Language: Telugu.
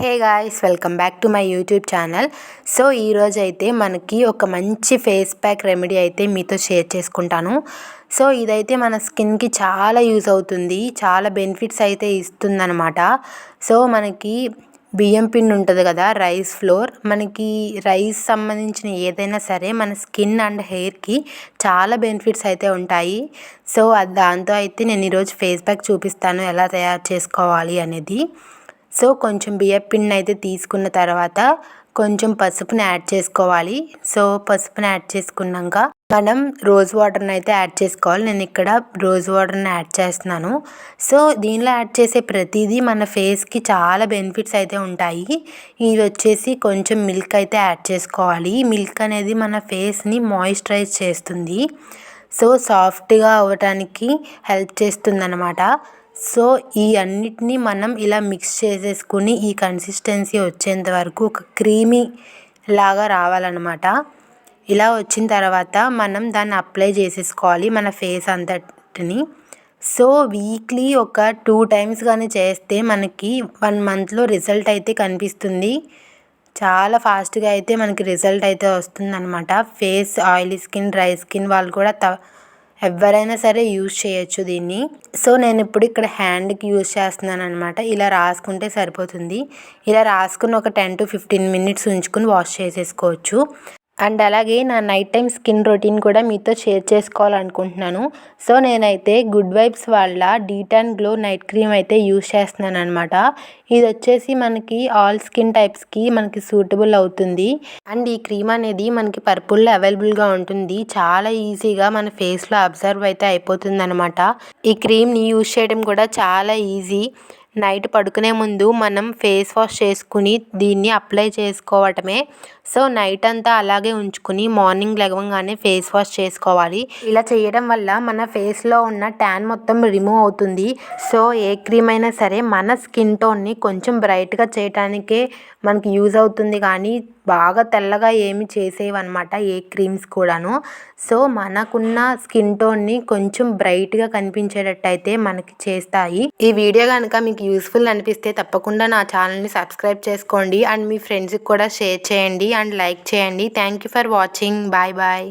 Hey guys, welcome back to my YouTube channel. So ఈరోజు అయితే మనకి ఒక మంచి ఫేస్ ప్యాక్ రెమెడీ అయితే మీతో షేర్ చేసుకుంటాను. సో ఇదైతే మన స్కిన్కి చాలా యూజ్ అవుతుంది, చాలా బెనిఫిట్స్ అయితే ఇస్తుందన్నమాట. సో మనకి బియ్యం పిండి ఉంటుంది కదా, రైస్ ఫ్లోర్, మనకి రైస్ సంబంధించిన ఏదైనా సరే మన స్కిన్ అండ్ హెయిర్కి చాలా బెనిఫిట్స్ అయితే ఉంటాయి. సో దాంతో అయితే నేను ఈరోజు ఫేస్ ప్యాక్ చూపిస్తాను ఎలా తయారు చేసుకోవాలి అనేది. సో కొంచెం బియ్యం పిండిని అయితే తీసుకున్న తర్వాత కొంచెం పసుపుని యాడ్ చేసుకోవాలి. సో పసుపుని యాడ్ చేసుకున్నాక మనం రోజ్ వాటర్ని అయితే యాడ్ చేసుకోవాలి. నేను ఇక్కడ రోజ్ వాటర్ని యాడ్ చేస్తున్నాను. సో దీనిలో యాడ్ చేసే ప్రతిదీ మన ఫేస్కి చాలా బెనిఫిట్స్ అయితే ఉంటాయి. ఇవి వచ్చేసి కొంచెం మిల్క్ అయితే యాడ్ చేసుకోవాలి. మిల్క్ అనేది మన ఫేస్ని మాయిశ్చరైజ్ చేస్తుంది, సో సాఫ్ట్గా అవ్వటానికి హెల్ప్ చేస్తుంది అన్నమాట. సో ఈ అన్నిటినీ మనం ఇలా మిక్స్ చేసేసుకుని ఈ కన్సిస్టెన్సీ వచ్చేంత వరకు ఒక క్రీమీ లాగా రావాలన్నమాట. ఇలా వచ్చిన తర్వాత మనం దాన్ని అప్లై చేసేసుకోవాలి మన ఫేస్ అంతటిని. సో వీక్లీ ఒక 2 టైమ్స్ కానీ చేస్తే మనకి 1 మంత్లో రిజల్ట్ అయితే కనిపిస్తుంది. చాలా ఫాస్ట్గా అయితే మనకి రిజల్ట్ అయితే వస్తుందన్నమాట. Face oily skin, dry skin వాళ్ళు కూడా ఎవరైనా సరే యూజ్ చేయొచ్చు దీన్ని. సో నేను ఇప్పుడు ఇక్కడ హ్యాండ్కి యూజ్ చేస్తున్నాను అనమాట. ఇలా రాసుకుంటే సరిపోతుంది. ఇలా రాసుకుని ఒక 10 to 15 మినిట్స్ ఉంచుకుని వాష్ చేసేసుకోవచ్చు. అండ్ అలాగే నా నైట్ టైం స్కిన్ రొటీన్ కూడా మీతో షేర్ చేసుకోవాలనుకుంటున్నాను. సో నేనైతే గుడ్ వైబ్స్ వాళ్ళ డీటాన్ గ్లో నైట్ క్రీమ్ అయితే యూజ్ చేస్తున్నాను అనమాట. ఇది వచ్చేసి మనకి ఆల్ స్కిన్ టైప్స్కి మనకి సూటబుల్ అవుతుంది. అండ్ ఈ క్రీమ్ అనేది మనకి పర్పుల్లో అవైలబుల్గా ఉంటుంది. చాలా ఈజీగా మన ఫేస్లో అబ్జర్వ్ అయితే అయిపోతుంది అనమాట. ఈ క్రీమ్ని యూజ్ చేయడం కూడా చాలా ఈజీ. నైట్ పడుకునే ముందు మనం ఫేస్ వాష్ చేసుకుని దీన్ని అప్లై చేసుకోవటమే. సో నైట్ అంతా అలాగే ఉంచుకుని మార్నింగ్ లెగవగానే ఫేస్ వాష్ చేసుకోవాలి. ఇలా చేయడం వల్ల మన ఫేస్లో ఉన్న ట్యాన్ మొత్తం రిమూవ్ అవుతుంది. సో ఏ క్రీమ్ అయినా సరే మన స్కిన్ టోన్ని కొంచెం బ్రైట్గా చేయడానికే మనకి యూజ్ అవుతుంది, కానీ బాగా తెల్లగా ఏమి చేసేవన్నమాట ఏ క్రీమ్స్ కూడాను. సో మనకున్న స్కిన్ టోన్ని కొంచెం బ్రైట్గా కనిపించేటట్టు అయితే మనకి చేస్తాయి. ఈ వీడియో కనుక మీకు యూస్ఫుల్ అనిపిస్తే తప్పకుండా నా ఛానల్ని సబ్స్క్రైబ్ చేసుకోండి అండ్ మీ ఫ్రెండ్స్కి కూడా షేర్ చేయండి అండ్ లైక్ చేయండి. Thank you for watching. Bye bye.